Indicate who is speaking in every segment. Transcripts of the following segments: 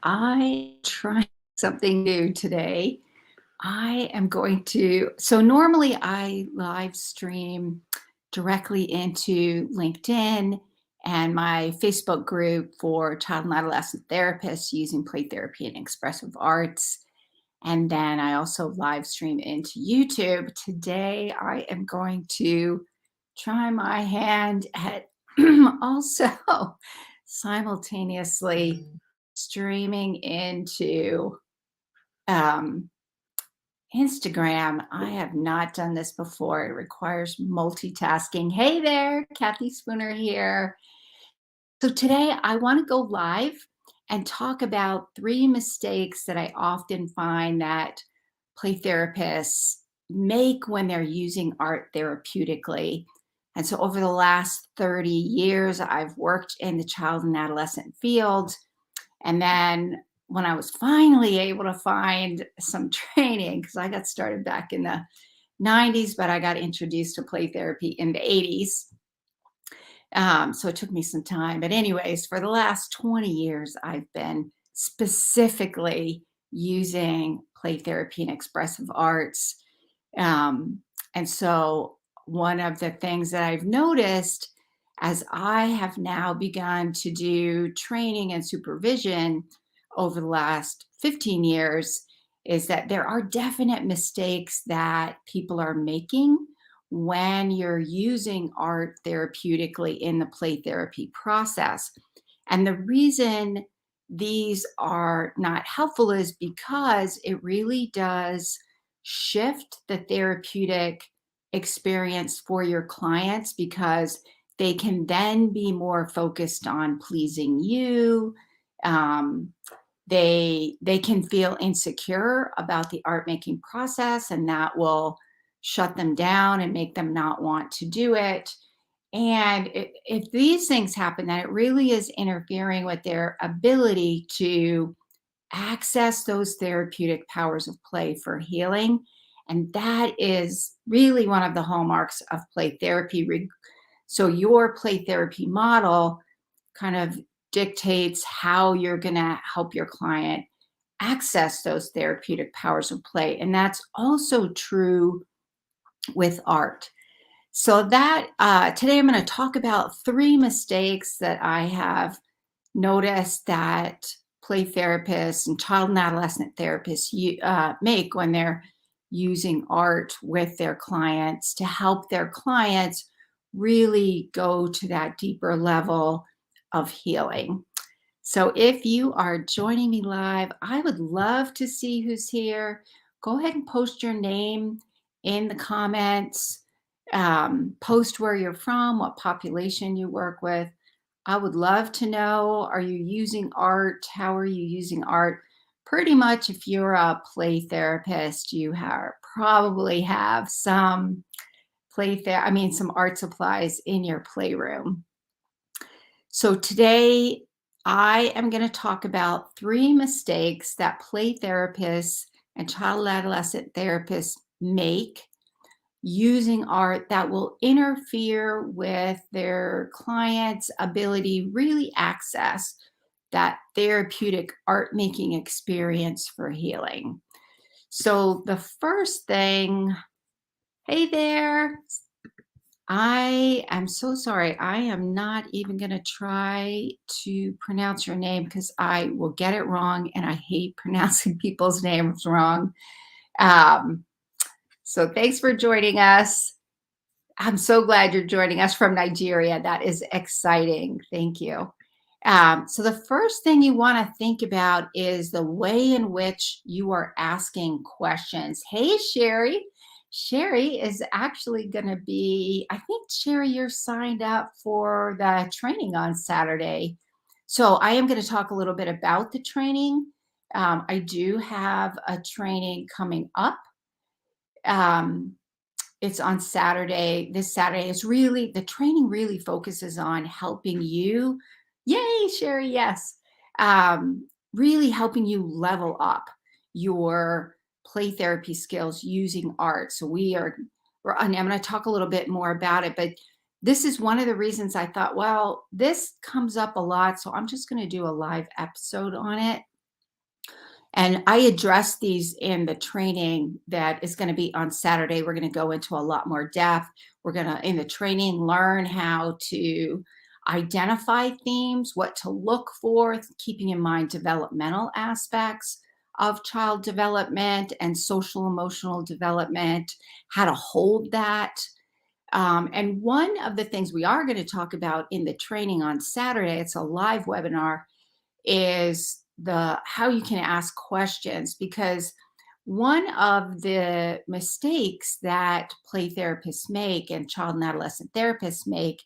Speaker 1: I trying something new today. I am going to, so normally I live stream directly into LinkedIn and my Facebook group for child and adolescent therapists using play therapy and expressive arts. And then I also live stream into YouTube. Today I am going to try my hand at also simultaneously streaming into um, Instagram. I have not done this before. It requires multitasking. Hey there, Kathy Spooner here. So today I want to go live and talk about three mistakes that I often find that play therapists make when they're using art therapeutically. And so over the last 30 years, I've worked in the child and adolescent field. And then when I was finally able to find some training, because I got started back in the 90s, but I got introduced to play therapy in the 80s. So it took me some time. But, anyways, for the last 20 years, I've been specifically using play therapy and expressive arts. Um, and so, one of the things that I've noticed as I have now begun to do training and supervision over the last 15 years is that there are definite mistakes that people are making when you're using art therapeutically in the play therapy process. And the reason these are not helpful is because it really does shift the therapeutic experience for your clients because they can then be more focused on pleasing you. Um, they can feel insecure about the art making process, and that will shut them down and make them not want to do it. And if these things happen, then it really is interfering with their ability to access those therapeutic powers of play for healing. And that is really one of the hallmarks of play therapy. So, your play therapy model kind of dictates how you're going to help your client access those therapeutic powers of play. And that's also true with art. So that today I'm going to talk about three mistakes that I have noticed that play therapists and child and adolescent therapists make when they're using art with their clients to help their clients really go to that deeper level of healing. So if you are joining me live, I would love to see who's here. Go ahead and post your name in the comments. Post where you're from, what population you work with. I would love to know, are you using art? How are you using art? Pretty much if you're a play therapist, you probably have some some art supplies in your playroom. So today I am going to talk about three mistakes that play therapists and child adolescent therapists make using art that will interfere with their clients' ability really access that therapeutic art making experience for healing. So the first thing, hey there, I am so sorry. I am not even going to try to pronounce your name because I will get it wrong and I hate pronouncing people's names wrong. Um, so thanks for joining us. I'm so glad you're joining us from Nigeria. That is exciting. Thank you. So the first thing you want to think about is the way in which you are asking questions. Hey, Sherry. Sherry is actually going to be, I think, Sherry, you're signed up for the training on Saturday. So I am going to talk a little bit about the training. I do have a training coming up. It's on Saturday. This Saturday is really, the training really focuses on helping you. Yay, Sherry, yes. Really helping you level up your play therapy skills using art. So I'm going to talk a little bit more about it, but this is one of the reasons I thought, well, this comes up a lot. So I'm just going to do a live episode on it. And I address these in the training that is going to be on Saturday. We're going to go into a lot more depth. We're going to, in the training, learn how to identify themes, what to look for, keeping in mind developmental aspects of child development and social emotional development, how to hold that. And one of the things we are going to talk about in the training on Saturday, it's a live webinar, is the how you can ask questions, because one of the mistakes that play therapists make and child and adolescent therapists make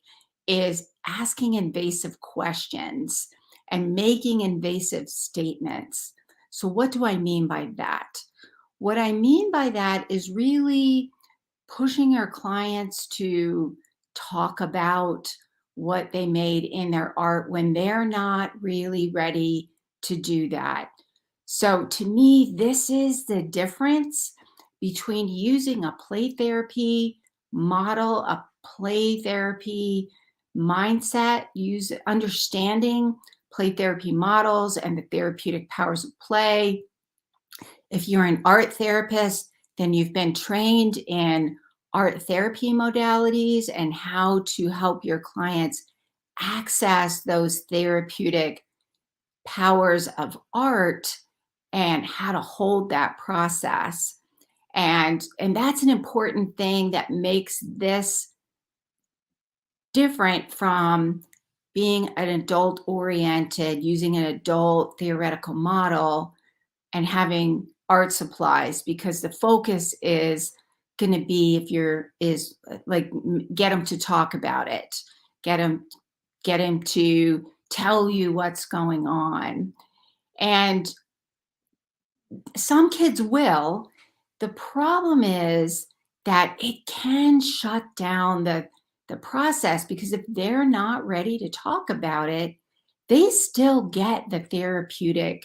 Speaker 1: is asking invasive questions and making invasive statements. So what do I mean by that? What I mean by that is really pushing your clients to talk about what they made in their art when they're not really ready to do that. So, to me, this is the difference between using a play therapy model, a play therapy mindset, understanding play therapy models and the therapeutic powers of play. If you're an art therapist, then you've been trained in art therapy modalities and how to help your clients access those therapeutic powers of art and how to hold that process. And that's an important thing that makes this different from being an adult oriented, using an adult theoretical model and having art supplies, because the focus is going to be, if you're is like, get them to talk about it, get them to tell you what's going on. And some kids will. The problem is that it can shut down the process, because if they're not ready to talk about it, they still get the therapeutic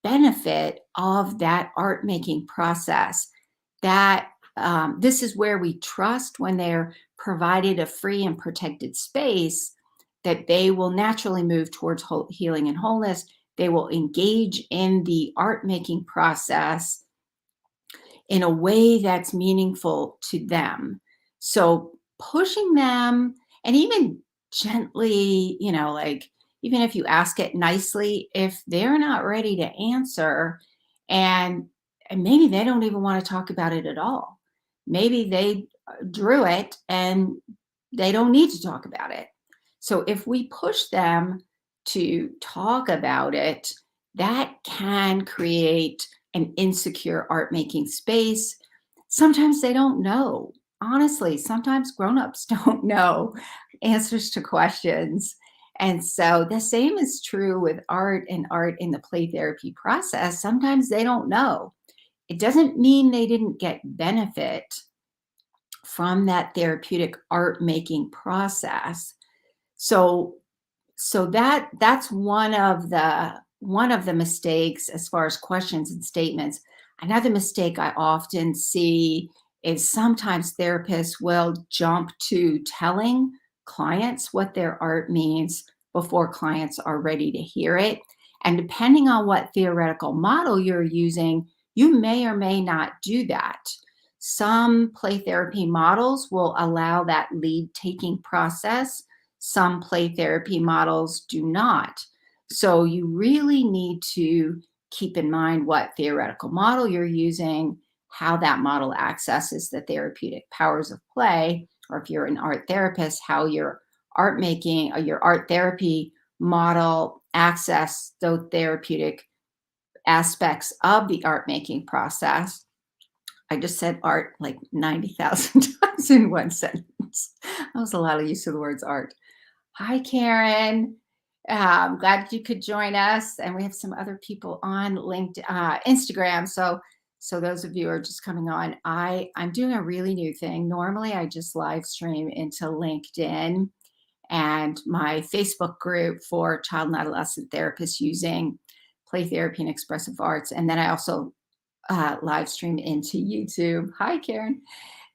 Speaker 1: benefit of that art making process. That this is where we trust, when they're provided a free and protected space, that they will naturally move towards healing and wholeness. They will engage in the art making process in a way that's meaningful to them. So pushing them, and even gently, like, even if you ask it nicely, if they're not ready to answer, and maybe they don't even want to talk about it at all. Maybe they drew it and they don't need to talk about it. So if we push them to talk about it, that can create an insecure art making space. Sometimes they don't know. Honestly, sometimes grown-ups don't know answers to questions. And so the same is true with art and art in the play therapy process. Sometimes they don't know. It doesn't mean they didn't get benefit from that therapeutic art making process. So that's one of the mistakes as far as questions and statements. Another mistake I often see is sometimes therapists will jump to telling clients what their art means before clients are ready to hear it. And depending on what theoretical model you're using, you may or may not do that. Some play therapy models will allow that lead taking process. Some play therapy models do not. So you really need to keep in mind what theoretical model you're using, how that model accesses the therapeutic powers of play, or if you're an art therapist, how your art making or your art therapy model access those therapeutic aspects of the art making process. I just said art like 90,000 times in one sentence. That was a lot of use of the words art. Hi, Karen. Glad you could join us. And we have some other people on Instagram. So those of you who are just coming on, I'm doing a really new thing. Normally, I just live stream into LinkedIn and my Facebook group for child and adolescent therapists using play therapy and expressive arts. And then I also live stream into YouTube. Hi, Karen.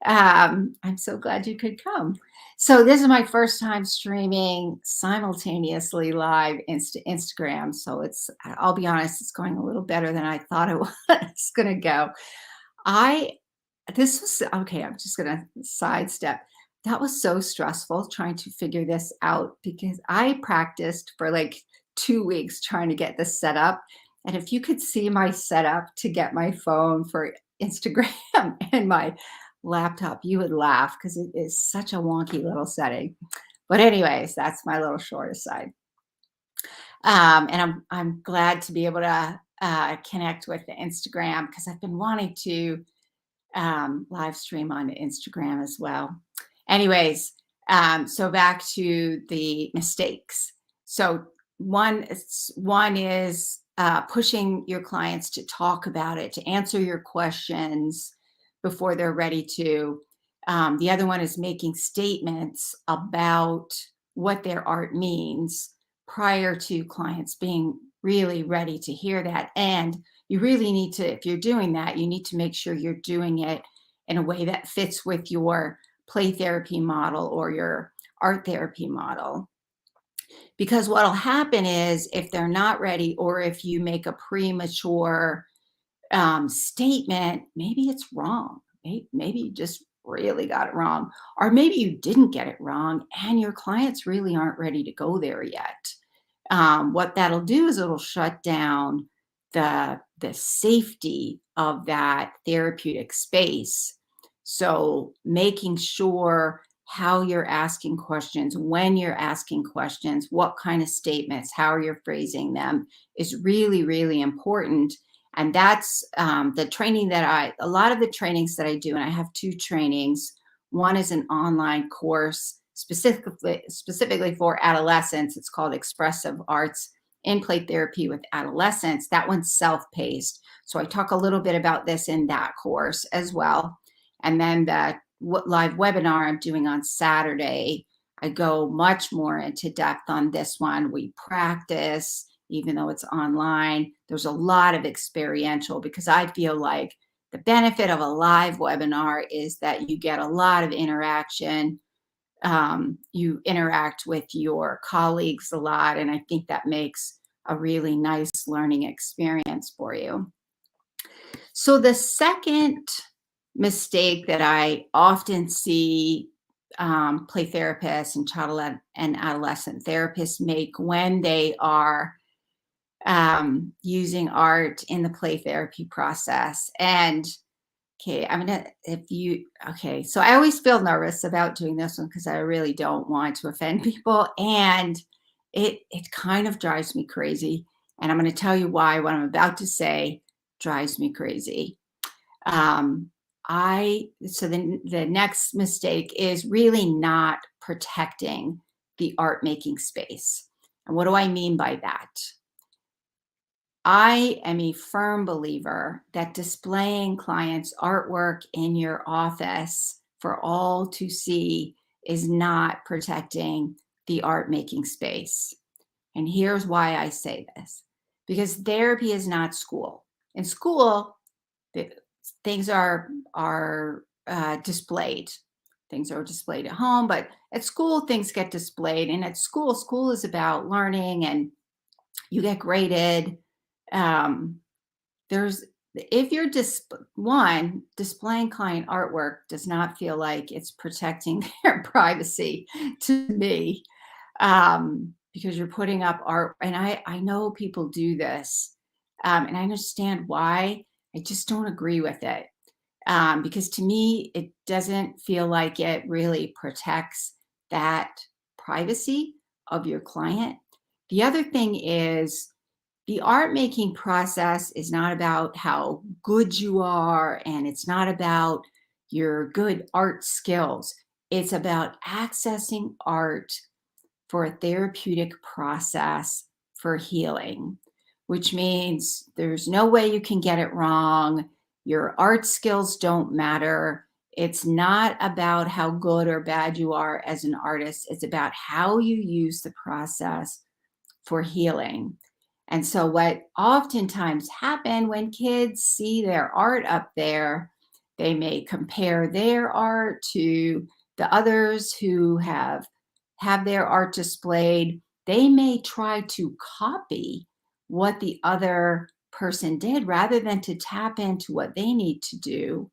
Speaker 1: I'm so glad you could come. So this is my first time streaming simultaneously live Instagram. So I'll be honest, it's going a little better than I thought it was going to go. I This was okay, I'm just gonna sidestep. That was so stressful trying to figure this out because I practiced for like 2 weeks trying to get this set up. And if you could see my setup to get my phone for Instagram and my laptop, you would laugh because it is such a wonky little setting. But anyways, that's my little short aside. And I'm glad to be able to connect with the Instagram because I've been wanting to live stream on Instagram as well. Anyways, so back to the mistakes. So one is pushing your clients to talk about it, to answer your questions before they're ready to. The other one is making statements about what their art means prior to clients being really ready to hear that. And you really need to, if you're doing that, you need to make sure you're doing it in a way that fits with your play therapy model or your art therapy model. Because what'll happen is if they're not ready, or if you make a premature statement, maybe it's wrong. Maybe you just really got it wrong, or maybe you didn't get it wrong and your clients really aren't ready to go there yet. What that'll do is it'll shut down the safety of that therapeutic space. So making sure how you're asking questions, when you're asking questions, what kind of statements, how you're phrasing them is really, really important. And that's the training a lot of the trainings that I do, and I have two trainings. One is an online course specifically for adolescents. It's called Expressive Arts in Play Therapy with Adolescents. That one's self-paced. So I talk a little bit about this in that course as well. And then the live webinar I'm doing on Saturday, I go much more into depth on this one. We practice, even though it's online. There's a lot of experiential because I feel like the benefit of a live webinar is that you get a lot of interaction. You interact with your colleagues a lot, and I think that makes a really nice learning experience for you. So the second mistake that I often see play therapists and child and adolescent therapists make when they are using art in the play therapy process. And okay, okay, so I always feel nervous about doing this one because I really don't want to offend people. And it kind of drives me crazy. And I'm going to tell you why what I'm about to say drives me crazy. The next mistake is really not protecting the art making space. And what do I mean by that? I am a firm believer that displaying clients' artwork in your office for all to see is not protecting the art making space. And here's why I say this, because therapy is not school. In school, things are displayed. Things are displayed at home, but at school, things get displayed. And at school is about learning, and you get graded. Um, there's if you're displaying client artwork does not feel like it's protecting their privacy to me, because you're putting up art, and I know people do this, and I understand why. I just don't agree with it, because to me it doesn't feel like it really protects that privacy of your client. The other thing is, the art making process is not about how good you are, and it's not about your good art skills. It's about accessing art for a therapeutic process for healing, which means there's no way you can get it wrong. Your art skills don't matter. It's not about how good or bad you are as an artist. It's about how you use the process for healing. And so what oftentimes happen when kids see their art up there, They may compare their art to the others who have their art displayed. They may try to copy what the other person did rather than to tap into what they need to do.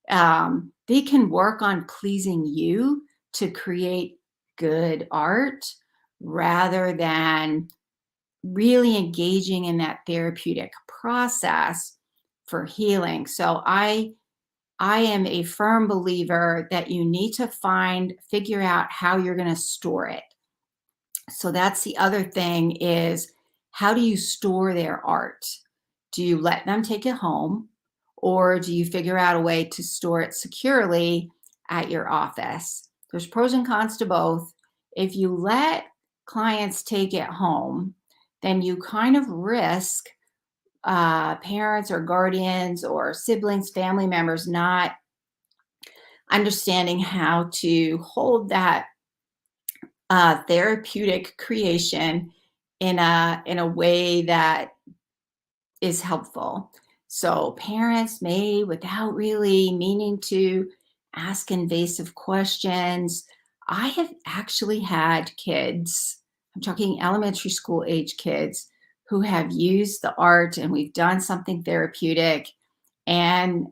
Speaker 1: They can work on pleasing you to create good art rather than really engaging in that therapeutic process for healing. So I am a firm believer that you need to figure out how you're going to store it. So that's the other thing is, how do you store their art? Do you let them take it home, or do you figure out a way to store it securely at your office? There's pros and cons to both. If you let clients take it home, then you kind of risk parents or guardians or siblings, family members not understanding how to hold that therapeutic creation in a way that is helpful. So parents may, without really meaning to, ask invasive questions. I have actually had kids, I'm talking elementary school age kids, who have used the art and we've done something therapeutic, and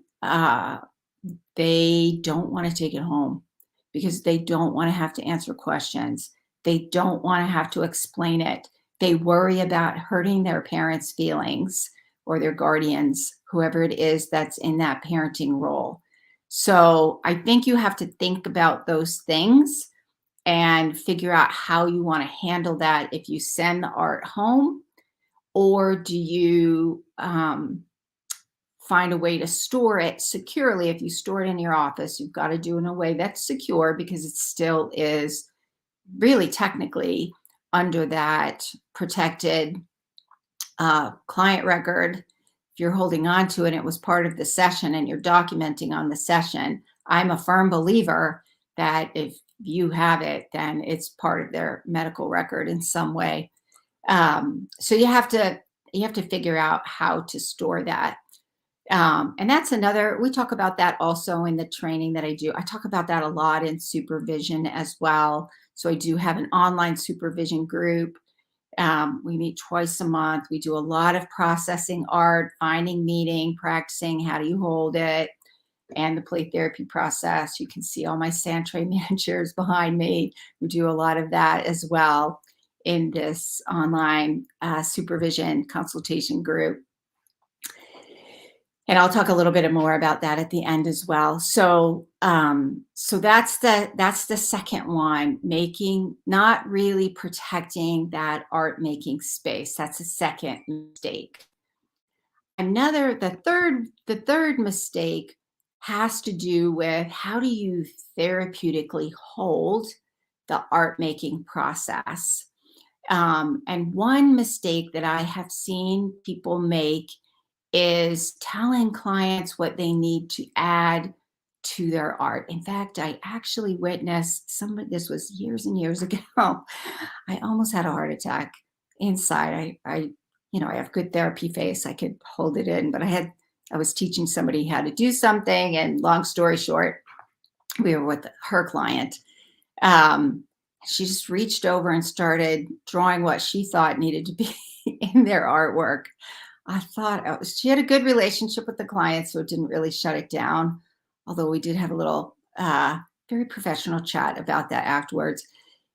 Speaker 1: they don't want to take it home because they don't want to have to answer questions. They don't want to have to explain it. They worry about hurting their parents' feelings or their guardians, whoever it is that's in that parenting role. So I think you have to think about those things and figure out how you want to handle that if you send the art home, or do you find a way to store it securely. If you store it in your office, you've got to do it in a way that's secure because it still is really technically under that protected client record. If you're holding on to it, it was part of the session and you're documenting on the session. I'm a firm believer that if you have it, then it's part of their medical record in some way. So you have to figure out how to store that. And that's another, we talk about that also in the training that I do. I talk about that a lot in supervision as well. So I do have an online supervision group. We meet twice a month. We do a lot of processing art, finding meaning, practicing how do you hold it, and the play therapy process. You can see all my Santray managers behind me who do a lot of that as well in this online supervision consultation group. And I'll talk a little bit more about that at the end as well. So, so that's the second one, not really protecting that art making space. That's a second mistake. The third mistake has to do with, how do you therapeutically hold the art making process? And one mistake that I have seen people make is telling clients what they need to add to their art. In fact, I actually witnessed this was years and years ago. I almost had a heart attack inside. I have good therapy face. I could hold it in, but I was teaching somebody how to do something, and long story short, we were with her client. She just reached over and started drawing what she thought needed to be in their artwork. I thought she had a good relationship with the client, so it didn't really shut it down. Although we did have a little very professional chat about that afterwards.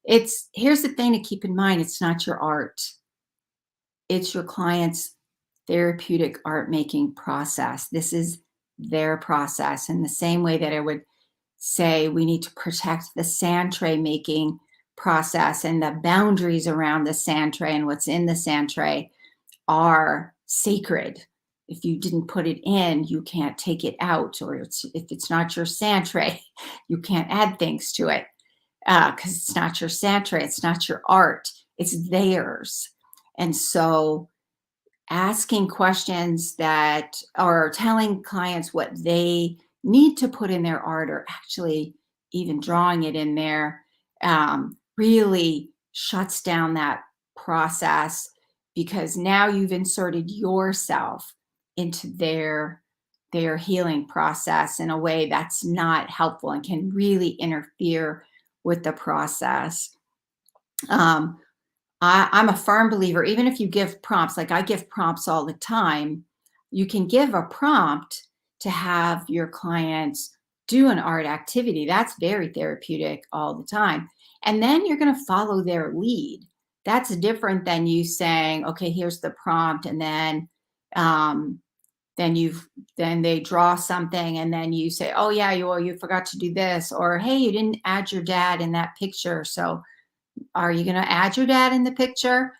Speaker 1: Here's the thing to keep in mind: it's not your art; it's your client's therapeutic art making process. This is their process. In the same way that I would say we need to protect the sand tray making process and the boundaries around the sand tray and what's in the sand tray are sacred. If you didn't put it in, you can't take it out, or if it's not your sand tray, you can't add things to it because it's not your sand tray, it's not your art, it's theirs. And so asking questions that, or telling clients what they need to put in their art, or actually even drawing it in there, really shuts down that process, because now you've inserted yourself into their their healing process in a way that's not helpful and can really interfere with the process. Um, I'm a firm believer, even if you give prompts, like I give prompts all the time, you can give a prompt to have your clients do an art activity. That's very therapeutic all the time. And then you're going to follow their lead. That's different than you saying, okay, here's the prompt. And um, then you've, then they draw something and then you say, oh yeah, you forgot to do this, or, hey, you didn't add your dad in that picture. So are you going to add your dad in the picture?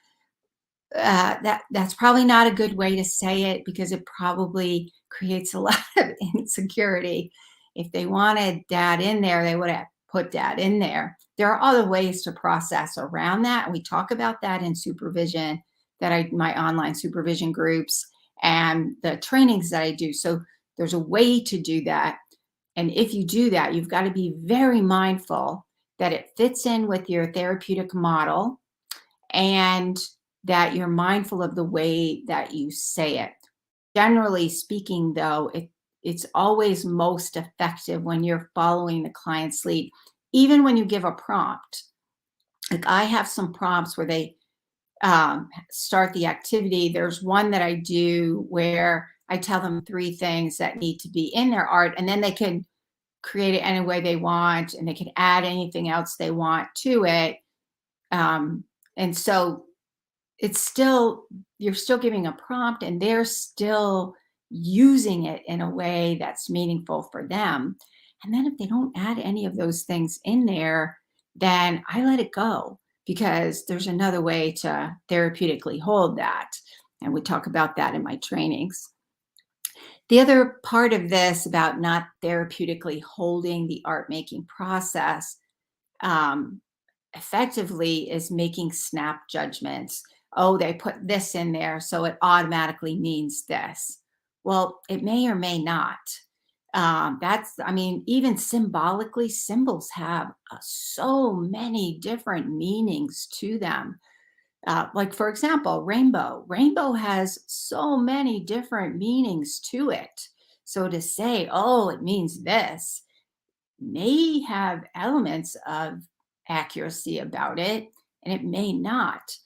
Speaker 1: That's probably not a good way to say it because it probably creates a lot of insecurity. If they wanted dad in there, they would have put dad in there. There are other ways to process around that. And we talk about that in supervision, my online supervision groups and the trainings that I do. So there's a way to do that. And if you do that, you've got to be very mindful that it fits in with your therapeutic model and that you're mindful of the way that you say it. Generally speaking, though, it's always most effective when you're following the client's lead, even when you give a prompt. Like I have some prompts where they start the activity. There's one that I do where I tell them 3 things that need to be in their art, and then they can create it any way they want, and they can add anything else they want to it. And so it's still, you're still giving a prompt and they're still using it in a way that's meaningful for them. And then if they don't add any of those things in there, then I let it go because there's another way to therapeutically hold that. And we talk about that in my trainings. The other part of this about not therapeutically holding the art making process um, effectively is making snap judgments. Oh, they put this in there, so it automatically means this. Well, it may or may not. I mean, even symbolically, symbols have so many different meanings to them. Like, for example, rainbow. Rainbow has so many different meanings to it. So to say, oh, it means this, may have elements of accuracy about it, and it may not.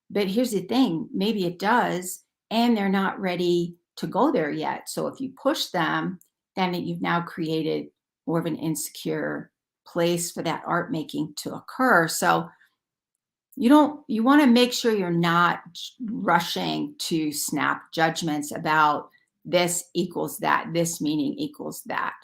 Speaker 1: But here's the thing, maybe it does, and they're not ready to go there yet. So if you push them, then you've now created more of an insecure place for that art making to occur. So you want to make sure you're not rushing to snap judgments about this equals that, this meaning equals that,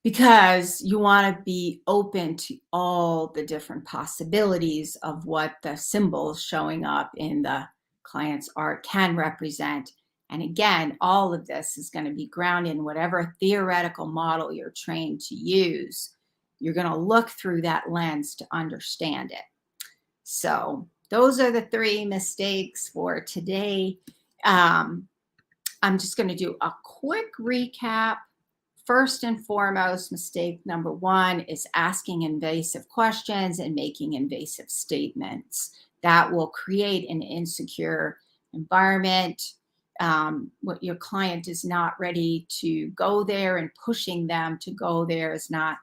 Speaker 1: because you want to be open to all the different possibilities of what the symbols showing up in the client's art can represent. And again, all of this is going to be grounded in whatever theoretical model you're trained to use. You're going to look through that lens to understand it. So those are the 3 mistakes for today. I'm just going to do a quick recap. First and foremost, mistake number 1 is asking invasive questions and making invasive statements. That will create an insecure environment. What your client is not ready to go there, and pushing them to go there is not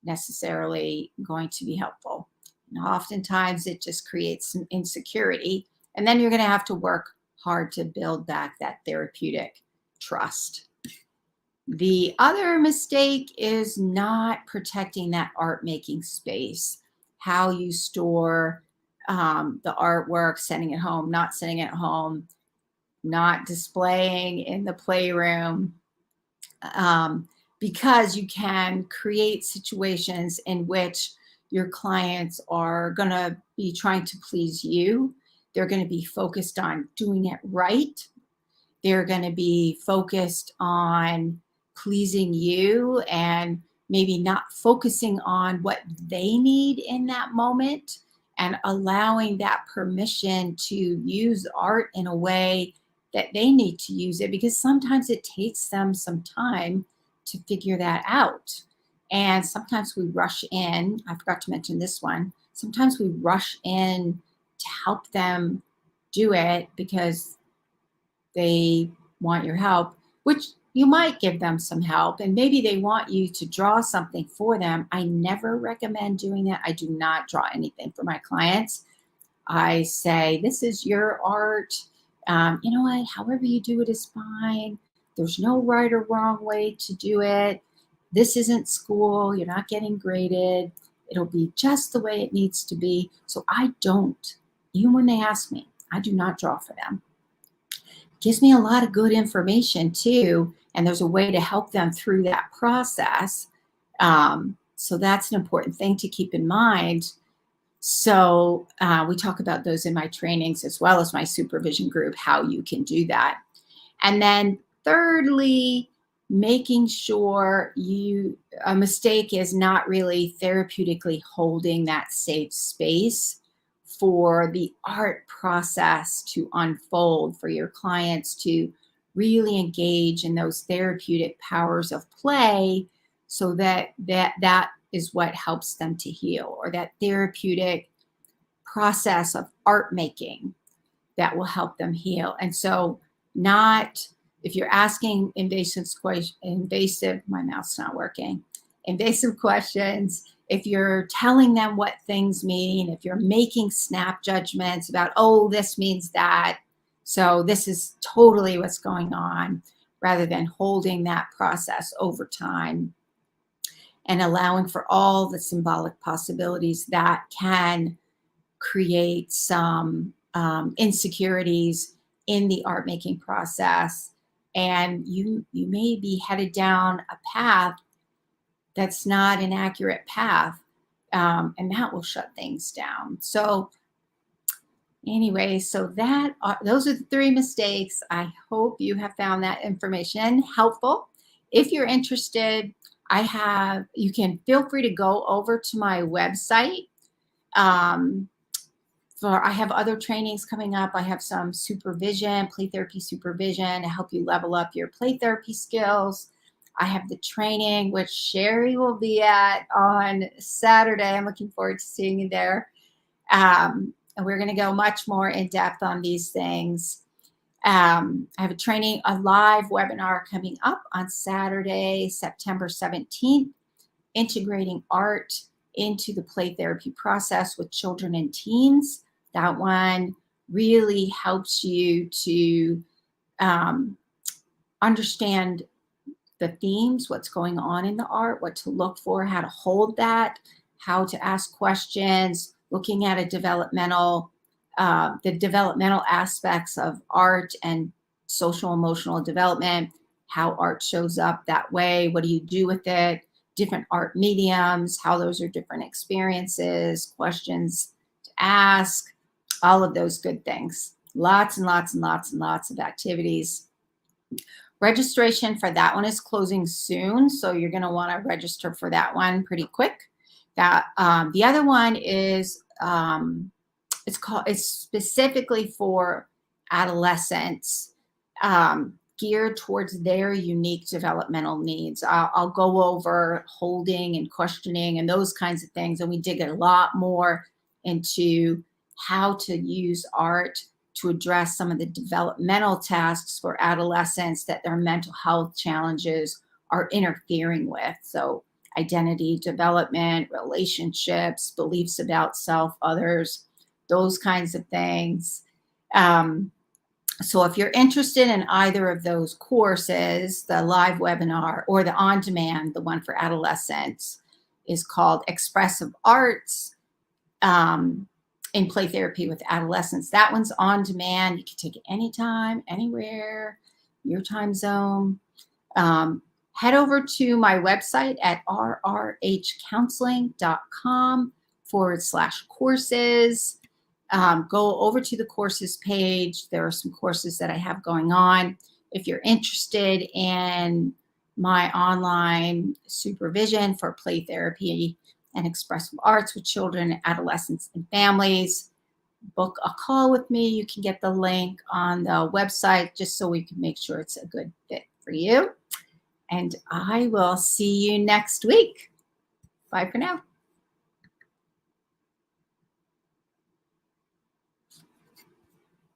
Speaker 1: necessarily going to be helpful. And oftentimes it just creates some insecurity. And then you're going to have to work hard to build back that therapeutic trust. The other mistake is not protecting that art making space, how you store the artwork, sending it home, not sending it home, not displaying in the playroom, because you can create situations in which your clients are going to be trying to please you. They're going to be focused on doing it right. They're going to be focused on pleasing you and maybe not focusing on what they need in that moment, and allowing that permission to use art in a way that they need to use it, because sometimes it takes them some time to figure that out. And sometimes we rush in. I forgot to mention this one. Sometimes we rush in to help them do it because they want your help, which you might give them some help, and maybe they want you to draw something for them. I never recommend doing that. I do not draw anything for my clients. I say, this is your art. You know what? However you do it is fine. There's no right or wrong way to do it. This isn't school. You're not getting graded. It'll be just the way it needs to be. So I don't, even when they ask me, I do not draw for them. Gives me a lot of good information too. And there's a way to help them through that process. So that's an important thing to keep in mind. So we talk about those in my trainings as well as my supervision group, how you can do that. And then thirdly, making sure a mistake is not really therapeutically holding that safe space for the art process to unfold, for your clients to really engage in those therapeutic powers of play, so that is what helps them to heal, or that therapeutic process of art making that will help them heal. And so, not if you're asking my mouth's not working, invasive questions, if you're telling them what things mean, if you're making snap judgments about, oh, this means that, so this is totally what's going on, rather than holding that process over time and allowing for all the symbolic possibilities that can create some insecurities in the art making process. And you may be headed down a path that's not an accurate path, and that will shut things down. So anyway, so those are the 3 mistakes. I hope you have found that information helpful. If you're interested, you can feel free to go over to my website. I have other trainings coming up. I have some supervision, play therapy supervision, to help you level up your play therapy skills. I have the training, which Sherry will be at on Saturday. I'm looking forward to seeing you there. And we're going to go much more in depth on these things. I have a live webinar coming up on Saturday, September 17th, integrating art into the play therapy process with children and teens. That one really helps you to understand the themes, what's going on in the art, what to look for, how to hold that, how to ask questions, looking at the developmental aspects of art and social emotional development, how art shows up that way, what do you do with it, different art mediums, how those are different experiences, questions to ask, all of those good things. Lots and lots and lots and lots of activities. Registration for that one is closing soon, so you're going to want to register for that one pretty quick. The other one is it's specifically for adolescents, geared towards their unique developmental needs. I'll go over holding and questioning and those kinds of things, and we dig a lot more into how to use art to address some of the developmental tasks for adolescents that their mental health challenges are interfering with. So identity development, relationships, beliefs about self, others, those kinds of things. So if you're interested in either of those courses, the live webinar or the on-demand, the one for adolescents is called Expressive Arts in Play Therapy with Adolescents. That one's on demand. You can take it anytime, anywhere, your time zone. Head over to my website at rrhcounseling.com/courses. Go over to the courses page. There are some courses that I have going on. If you're interested in my online supervision for play therapy and expressive arts with children, adolescents, and families, book a call with me. You can get the link on the website just so we can make sure it's a good fit for you. And I will see you next week. Bye for now.